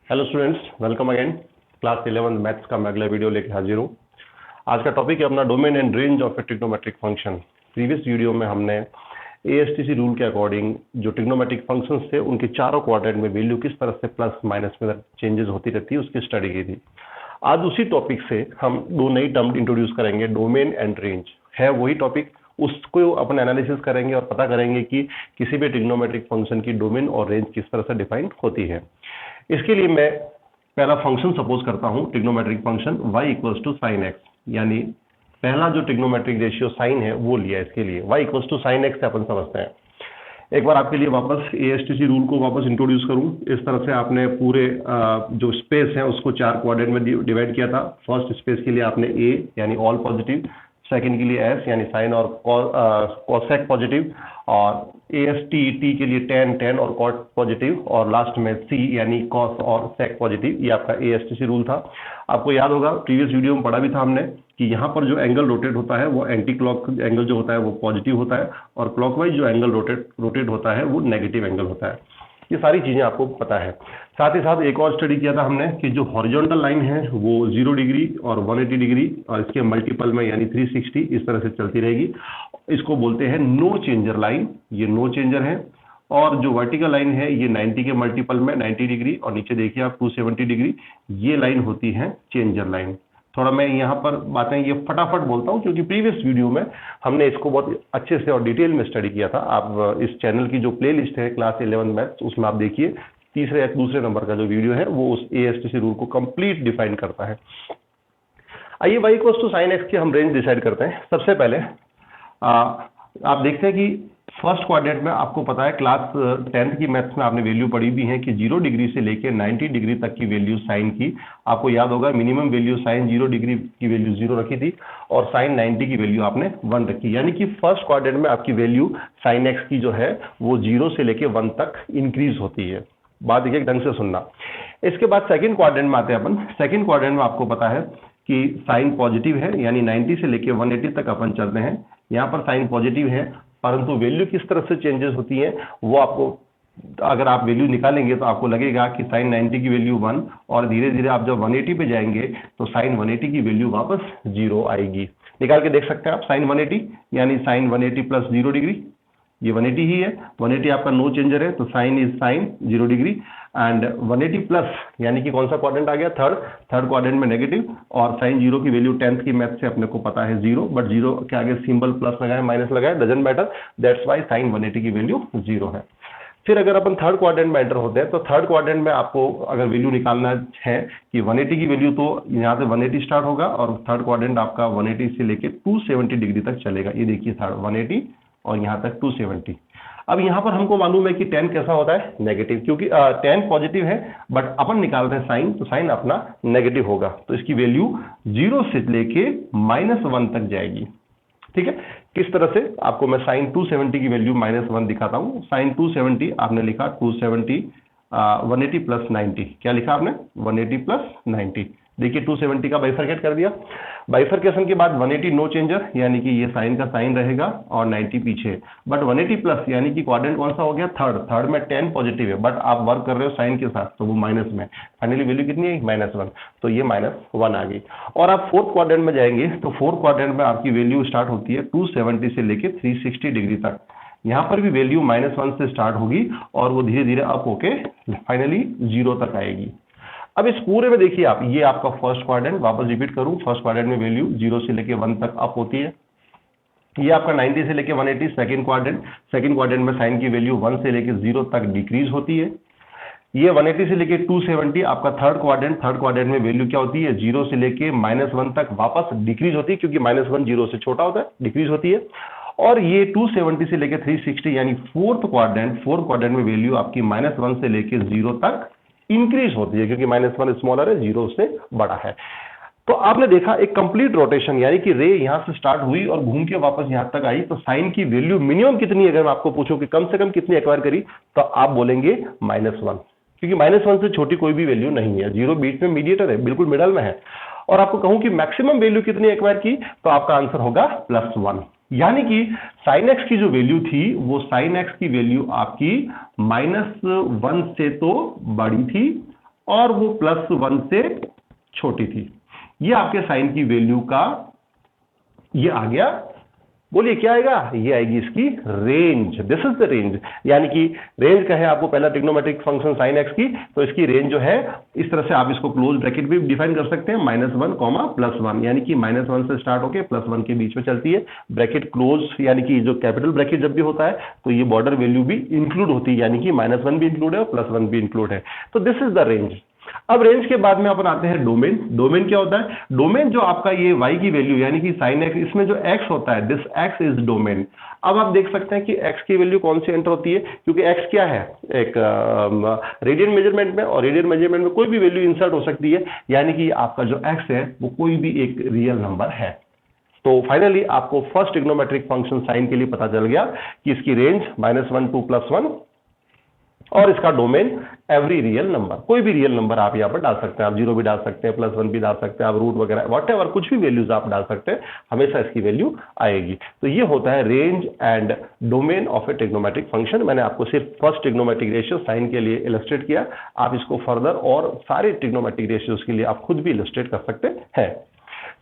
Hello students, welcome again. Class 11 maths का मैं अगला वीडियो लेके हाजिर हूँ। आज का टॉपिक है अपना domain and range of A trigonometric function. Previous video में हमने एएसटीसी रूल के अकॉर्डिंग जो ट्रिग्नोमेट्रिक फंक्शंस थे उनके चारों क्वाड्रेंट में वैल्यू किस तरह से प्लस माइनस में चेंजेस होती रहती है उसकी स्टडी की थी। आज उसी टॉपिक से हम दो नई टर्म इंट्रोड्यूस करेंगे, डोमेन एंड रेंज। है वही टॉपिक, उसको अपन एनालिसिस करेंगे और पता करेंगे कि किसी भी ट्रिग्नोमेट्रिक फंक्शन की डोमेन और रेंज किस तरह से डिफाइन होती है। इसके लिए मैं पहला फंक्शन सपोज करता हूं, trigonometric function y equals to sine x, यानी पहला जो ट्रिग्नोमेट्रिक रेशियो साइन है वो लिया। इसके लिए y equals to sine x से अपन समझते हैं। एक बार आपके लिए वापस एएसटीसी रूल को वापस इंट्रोड्यूस करूं। इस तरह से आपने पूरे जो स्पेस है उसको चार क्वाड्रेंट में डिवाइड किया था। फर्स्ट स्पेस के लिए आपने ए यानी ऑल पॉजिटिव, सेकंड के लिए एस यानी साइन और कॉसेक पॉजिटिव, और टी के लिए टेन और कॉट पॉजिटिव, और लास्ट में सी यानी कॉस और सेक पॉजिटिव। ये आपका एएसटीसी रूल था। आपको याद होगा प्रीवियस वीडियो में पढ़ा भी था हमने कि यहाँ पर जो एंगल रोटेट होता है वो एंटी क्लॉक एंगल जो होता है वो पॉजिटिव होता है, और क्लॉकवाइज जो एंगल रोटेट होता है वो नेगेटिव एंगल होता है। ये सारी चीजें आपको पता है। साथ ही साथ एक और स्टडी किया था हमने कि जो हॉरिजॉन्टल लाइन है वो 0 डिग्री और 180 डिग्री और इसके मल्टीपल में यानी 360 इस तरह से चलती रहेगी। इसको बोलते हैं नो चेंजर लाइन। ये नो चेंजर है। और जो वर्टिकल लाइन है ये 90 के मल्टीपल में 90 डिग्री और नीचे देखिए आप 270 डिग्री, ये लाइन होती है चेंजर लाइन। थोड़ा मैं यहाँ पर बातें ये फटाफट बोलता हूँ क्योंकि प्रीवियस वीडियो में हमने इसको बहुत अच्छे से और डिटेल में स्टडी किया था। आप इस चैनल की जो प्लेलिस्ट है क्लास 11 मैथ्स, उसमें आप देखिए तीसरे या दूसरे नंबर का जो वीडियो है वो उस एएसटीसी रूल को कंप्लीट डिफाइन करता है। आइए y equals to sine x की हम रेंज डिसाइड करते हैं। सबसे पहले आप देखते हैं कि फर्स्ट क्वाड्रेंट में आपको पता है क्लास 10th की मैथ्स में आपने वैल्यू पढ़ी भी है कि 0 डिग्री से लेके 90 डिग्री तक की वैल्यू साइन की। आपको याद होगा मिनिमम वैल्यू साइन 0 डिग्री की वैल्यू 0 रखी थी और साइन 90 की वैल्यू आपने 1 रखी, यानी कि फर्स्ट क्वाड्रेंट में आपकी वैल्यू साइन एक्स की जो है वो 0 से लेके 1 तक इंक्रीज होती है। बात एक ढंग से सुनना। इसके बाद सेकंड क्वाड्रेंट में आते हैं अपन। सेकंड क्वाड्रेंट में आपको पता है कि साइन पॉजिटिव है, यानी 90 से लेके 180 तक अपन चलते हैं। यहाँ पर साइन पॉजिटिव है, परंतु वैल्यू किस तरह से चेंजेस होती है वो आपको, अगर आप वैल्यू निकालेंगे तो आपको लगेगा कि साइन 90 की वैल्यू 1 और धीरे धीरे आप जब 180 पे जाएंगे तो साइन 180 की वैल्यू वापस 0 आएगी। निकाल के देख सकते हैं आप साइन 180 यानी साइन 180 प्लस 0 डिग्री, ये 180 ही है। 180 आपका नो चेंजर है तो sine is sine 0 degree, and 180 plus यानी कि कौन सा क्वाड्रेंट आ गया, थर्ड क्वाड्रेंट में नेगेटिव, और साइन 0 की वैल्यू 10th की मैथ से अपने को पता है 0, बट 0 के आगे सिंबल प्लस लगाए माइनस लगाए doesn't matter, that's why sine 180 की वैल्यू 0 है। फिर अगर अपन थर्ड क्वाड्रेंट में एंटर होते हैं तो थर्ड क्वाड्रेंट में आपको अगर वैल्यू निकालना है कि 180 की वैल्यू, तो यहाँ से 180 स्टार्ट होगा और थर्ड क्वाड्रेंट आपका 180 से लेके 270 डिग्री तक चलेगा। ये देखिए थर्ड 180 और यहाँ तक 270। अब यहाँ पर हमको मालूम है कि 10 कैसा होता है, नेगेटिव, क्योंकि 10 पॉजिटिव है बट अपन निकाल रहे हैं साइन, तो साइन अपना नेगेटिव होगा, तो इसकी वैल्यू 0 से लेके -1 तक जाएगी। ठीक है, किस तरह से आपको मैं साइन 270 की वैल्यू -1 दिखाता हूँ। साइन 270 आपने लिखा 270 180 प्लस 90, क्या लिखा आपने 180 प्लस 90। देखिए 270 का बाइफरकेट कर दिया। बाइफरकेशन के बाद 180 नो चेंजर, यानी कि ये साइन का साइन रहेगा और 90 पीछे, बट 180 प्लस यानी कि क्वाड्रेंट कौन सा हो गया, थर्ड में 10 पॉजिटिव है बट आप वर्क कर रहे हो साइन के साथ तो वो माइनस में, फाइनली वैल्यू कितनी है -1, तो ये -1 आ गई। और आप फोर्थ क्वाड्रेंट में जाएंगे तो फोर्थ क्वाड्रेंट में आपकी वैल्यू स्टार्ट होती है 270 से लेके 360 डिग्री तक। यहाँ पर भी वैल्यू -1 से स्टार्ट होगी और वो धीरे धीरे अप होके फाइनली 0 तक आएगी। अब इस पूरे में देखिए आप, ये आपका फर्स्ट क्वाड्रेंट, वापस रिपीट करूं, फर्स्ट क्वाड्रेंट में वैल्यू 0 से लेके 1 तक अप होती है। ये आपका 90 से लेके 180 सेकंड क्वाड्रेंट में साइन की वैल्यू 1 से लेके 0 तक डिक्रीज होती है। ये 180 से लेके 270 आपका थर्ड क्वाड्रेंट में वैल्यू क्या होती है, 0 से लेके -1 तक वापस डिक्रीज होती है, क्योंकि -1 0 से छोटा होता है, डिक्रीज होती है। और ये 270 से लेके 360 यानी फोर्थ क्वाड्रेंट में वैल्यू आपकी -1 से लेके 0 तक इंक्रीज होती है, क्योंकि -1 स्मॉलर है, 0 उससे बड़ा है। तो आपने देखा एक कंप्लीट रोटेशन, यानी कि रे यहां से स्टार्ट हुई और घूम के वापस यहां तक आई, तो साइन की वैल्यू मिनिमम कितनी है, अगर मैं आपको पूछूं कि कम से कम कितनी एक्वायर करी, तो आप बोलेंगे -1, क्योंकि -1 से छोटी कोई भी वैल्यू नहीं है। 0 बीच में मीडिएटर है, बिल्कुल मिडल में है। और आपको कहूं कि मैक्सिमम वैल्यू कितनी एक्वायर की, तो आपका आंसर होगा +1, यानी कि साइन एक्स की जो वैल्यू थी वो साइन एक्स की वैल्यू आपकी -1 से तो बड़ी थी और वो +1 से छोटी थी। ये आपके साइन की वैल्यू का ये आ गया, बोलिए क्या आएगा, ये आएगी इसकी range. This is the range, यानी कि रेंज का है आपको पहला ट्रिग्नोमेट्रिक फंक्शन साइन एक्स की, तो इसकी रेंज जो है इस तरह से आप इसको क्लोज ब्रैकेट भी डिफाइन कर सकते हैं, -1, +1, यानी कि -1 से स्टार्ट होकर +1 के बीच में चलती है, ब्रैकेट क्लोज, यानी कि जो कैपिटल ब्रैकेट जब भी होता है तो ये बॉर्डर वैल्यू भी इंक्लूड होती है, यानी कि -1 भी इंक्लूड है और +1 भी इंक्लूड है। तो दिस इज द रेंज। अब रेंज के बाद में अपन आते हैं डोमेन। डोमेन क्या होता है, डोमेन जो आपका ये y की वैल्यू यानी कि साइन x, इसमें जो x होता है, दिस x इज डोमेन। अब आप देख सकते हैं कि x की वैल्यू कौन सी एंटर होती है, क्योंकि x क्या है, एक रेडियन मेजरमेंट में, और रेडियन मेजरमेंट में कोई भी वैल्यू इंसर्ट हो सकती है, यानी कि आपका जो x है वो कोई भी एक रियल नंबर है। तो फाइनली आपको फर्स्ट ट्रिग्नोमेट्रिक फंक्शन साइन के लिए पता चल गया कि इसकी रेंज -1 to +1 और इसका डोमेन एवरी रियल नंबर, कोई भी रियल नंबर आप यहाँ पर डाल सकते हैं, आप 0 भी डाल सकते हैं, +1 भी डाल सकते हैं, आप रूट वगैरह व्हाटएवर कुछ भी वैल्यूज आप डाल सकते हैं, हमेशा इसकी वैल्यू आएगी। तो ये होता है range and domain of A trigonometric function. मैंने आपको सिर्फ फर्स्ट ट्रिग्नोमेट्रिक रेशियो साइन के लिए इलस्ट्रेट किया, आप इसको फर्दर और सारे ट्रिग्नोमेट्रिक रेशियोज के लिए आप खुद भी इलस्ट्रेट कर सकते हैं।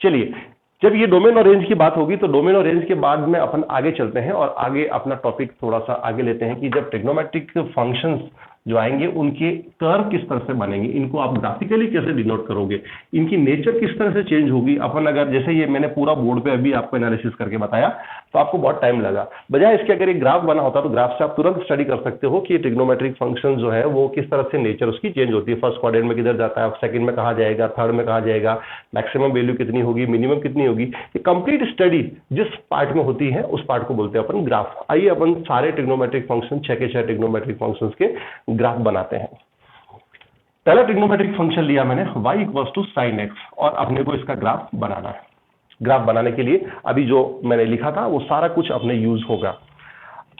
चलिए, जब ये डोमेन और रेंज की बात होगी तो डोमेन और रेंज के बाद में अपन आगे चलते हैं और आगे अपना टॉपिक थोड़ा सा आगे लेते हैं कि जब ट्रिग्नोमेट्रिक फंक्शंस जो आएंगे उनके कर्व किस तरह से बनेंगे, इनको आप ग्राफिकली कैसे डिनोट करोगे, इनकी नेचर किस तरह से चेंज होगी। अपन अगर जैसे ये मैंने पूरा बोर्ड पे अभी आपको एनालिसिस करके बताया तो आपको बहुत टाइम लगा, बजाय इसके अगर एक ग्राफ बना होता तो ग्राफ से आप तुरंत स्टडी कर सकते हो कि ट्रिग्नोमेट्रिक फंक्शन जो है वो किस तरह से नेचर उसकी चेंज होती है, फर्स्ट क्वाड्रेंट में किधर जाता है, सेकंड में कहाँ जाएगा, थर्ड में कहाँ जाएगा, मैक्सिमम वैल्यू कितनी होगी, मिनिमम कितनी होगी। ये कंप्लीट स्टडी जिस पार्ट में होती है उस पार्ट को बोलते हैं अपन ग्राफ। आइए अपन सारे ट्रिग्नोमेट्रिक फंक्शन 6 के 6 ट्रिग्नोमेट्रिक फंक्शंस के ग्राफ बनाते हैं। पहला ट्रिग्नोमेट्रिक फंक्शन लिया मैंने y = sin x और अपने को इसका ग्राफ बनाना है। ग्राफ बनाने के लिए अभी जो मैंने लिखा था वो सारा कुछ अपने यूज होगा।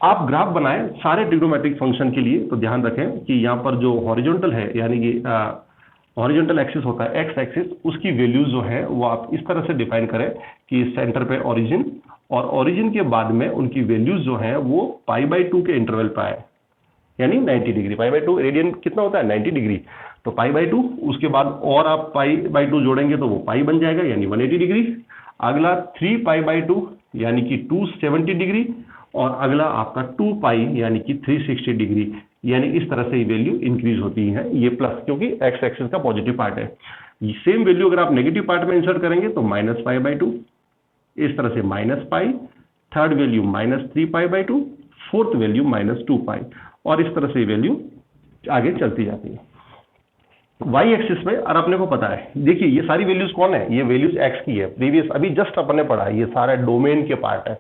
आप ग्राफ बनाएं सारे ट्रिग्नोमेट्रिक फंक्शन के लिए तो ध्यान रखें कि यहाँ पर जो हॉरिजॉन्टल है यानी कि हॉरिजॉन्टल एक्सिस होता है x एक्सिस, उसकी वैल्यूज जो है वो आप इस तरह से डिफाइन करें कि सेंटर पे ओरिजिन और ओरिजिन के बाद में उनकी वैल्यूज जो है वो π/2 के इंटरवल पे आए, यानी 90 डिग्री। π/2 रेडियन कितना होता है 90 डिग्री, तो π/2 उसके बाद और आप π/2 जोड़ेंगे तो वो पाई बन जाएगा यानी 180 डिग्री। अगला 3π/2 यानी कि 270 डिग्री और अगला आपका 2π यानी कि 360 डिग्री। यानी इस तरह से ये वैल्यू इंक्रीज होती है, ये प्लस क्योंकि x एक्सिस का पॉजिटिव पार्ट है। सेम वैल्यू अगर आप नेगेटिव पार्ट में इंसर्ट करेंगे तो -π/2, इस तरह से -π, थर्ड वैल्यू -3π/2, फोर्थ वैल्यू -2π और इस तरह से वैल्यू आगे चलती जाती है। y एक्सिस में और अपने को पता है, देखिए ये सारी वैल्यूज कौन है, ये वैल्यूज x की है, प्रीवियस अभी जस्ट अपने पढ़ा है, ये सारा डोमेन के पार्ट है।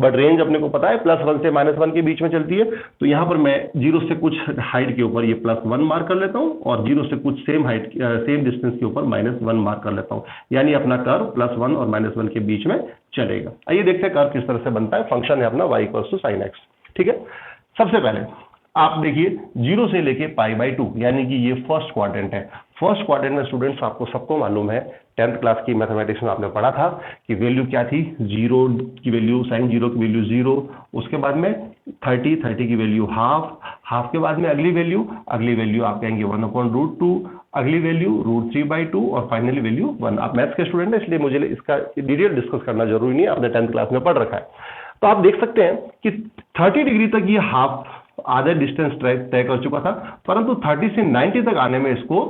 बट रेंज अपने को पता है +1 से -1 के बीच में चलती है, तो यहाँ पर मैं 0 से कुछ हाइट के ऊपर ये +1 मार्क कर लेता हूँ और 0 से कुछ सेम डिस्टेंस के ऊपर -1 मार्क कर लेता हूँ, यानी अपना कर्व +1 और -1 के बीच में चलेगा। आइए देखते हैं कर्व किस तरह से बनता है। फंक्शन है अपना y = sin x, ठीक है। सबसे पहले आप देखिए 0 से लेके π/2 यानी कि ये फर्स्ट क्वाड्रेंट है। फर्स्ट क्वाड्रेंट में स्टूडेंट्स आपको सबको मालूम है, 10th क्लास की मैथमेटिक्स में आपने पढ़ा था कि वैल्यू क्या थी, 0 की वैल्यू, sin 0 की वैल्यू 0, उसके बाद में 30 की वैल्यू हाफ के बाद में अगली वैल्यू आप कहेंगे 1/√2, अगली वैल्यू √3/2 और फाइनली वैल्यू 1। आप मैथ्स के स्टूडेंट हैं इसलिए मुझे इसका डिटेल डिस्कस करना जरूरी नहीं है, आपने 10th क्लास में पढ़ रखा है। तो आप देख सकते हैं कि 30 डिग्री तक ये हाफ आधा डिस्टेंस तय कर चुका था, परंतु 30 से 90 तक आने में इसको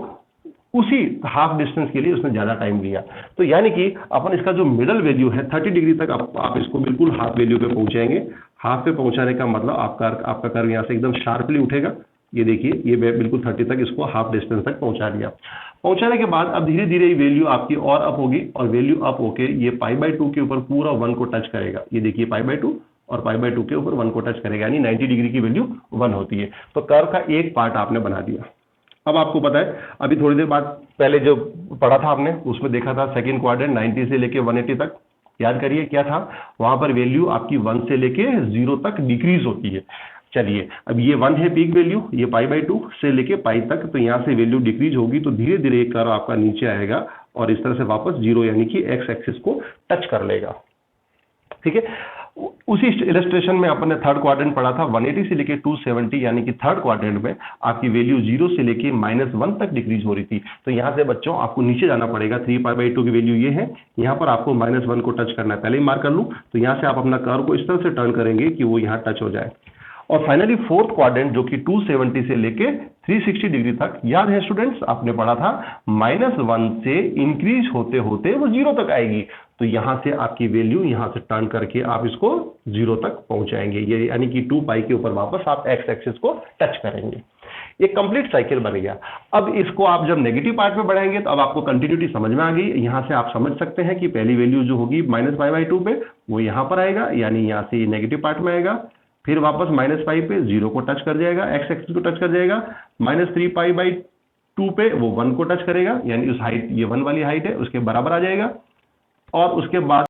उसी हाफ डिस्टेंस के लिए उसने ज्यादा टाइम लिया। तो यानी कि अपन इसका जो मिडल वैल्यू है 30 डिग्री तक आप इसको बिल्कुल हाफ वैल्यू पे पहुंचाएंगे। हाफ पे पहुंचाने का मतलब आपका कर्व यहाँ से एकदम शार्पली उठेगा। ये देखिए ये बिल्कुल 30 तक इसको हाफ डिस्टेंस तक पहुंचा दिया। पहुंचाने के बाद अब धीरे धीरे वैल्यू आपकी और अप होगी और वैल्यू अप होके ये π/2 के ऊपर पूरा 1 को टच करेगा। ये देखिए π/2 और π/2 के ऊपर 1 को टच करेगा, यानी 90 डिग्री की वैल्यू 1 होती है। तो कर्व का एक पार्ट आपने बना दिया। अब आपको पता है अभी थोड़ी देर बाद पहले जो पढ़ा था आपने उसमें देखा था सेकंड क्वाड्रेंट 90 से लेके 180 तक, याद करिए क्या था, वहां पर वैल्यू आपकी 1 से लेके 0 तक डिक्रीज होती है। चलिए अब ये 1 है पीक वैल्यू, ये π/2 से लेके पाई तक, तो यहाँ से वैल्यू डिक्रीज होगी तो धीरे धीरे एक कर्व आपका नीचे आएगा और इस तरह से वापस 0 यानी कि x एक्सिस को टच कर लेगा, ठीक है। उसी इलस्ट्रेशन में अपन ने थर्ड क्वाड्रेंट पढ़ा था 180 से लेके 270, यानी कि थर्ड क्वाड्रेंट में आपकी वैल्यू 0 से लेके -1 तक डिक्रीज हो रही थी। तो यहाँ से बच्चों आपको नीचे जाना पड़ेगा। 3π/2 की वैल्यू ये है, यहाँ पर आपको -1 को टच करना है। पहले ही मार्क कर लूँ, तो यहाँ से आप अपना कर्व को इस तरह से टर्न करेंगे कि वो यहाँ टच हो जाए। और फाइनली फोर्थ क्वाड्रेंट जो कि 270 से लेके 360 डिग्री तक, याद है स्टूडेंट्स आपने पढ़ा था -1 से इंक्रीज होते होते वो 0 तक आएगी। तो यहां से आपकी वैल्यू यहां से टर्न करके आप इसको 0 तक पहुंचाएंगे, ये यानी कि 2π के ऊपर वापस आप एक्स एक्सिस को टच करेंगे। एक कंप्लीट साइकिल बन गया। अब इसको आप जब नेगेटिव पार्ट में बढ़ाएंगे तो अब आपको कंटिन्यूटी समझ में आ गई। यहां से आप समझ सकते हैं कि पहली वैल्यू जो होगी -π/2 पे वो यहां पर आएगा, यानी यहां से नेगेटिव पार्ट में आएगा, फिर वापस -π पे 0 को टच कर जाएगा, एक्स एक्सिस को टच कर जाएगा, -3π/2 पे वो 1 को टच करेगा, यानी उस हाइट, ये 1 वाली हाइट है, उसके बराबर आ जाएगा। और उसके बाद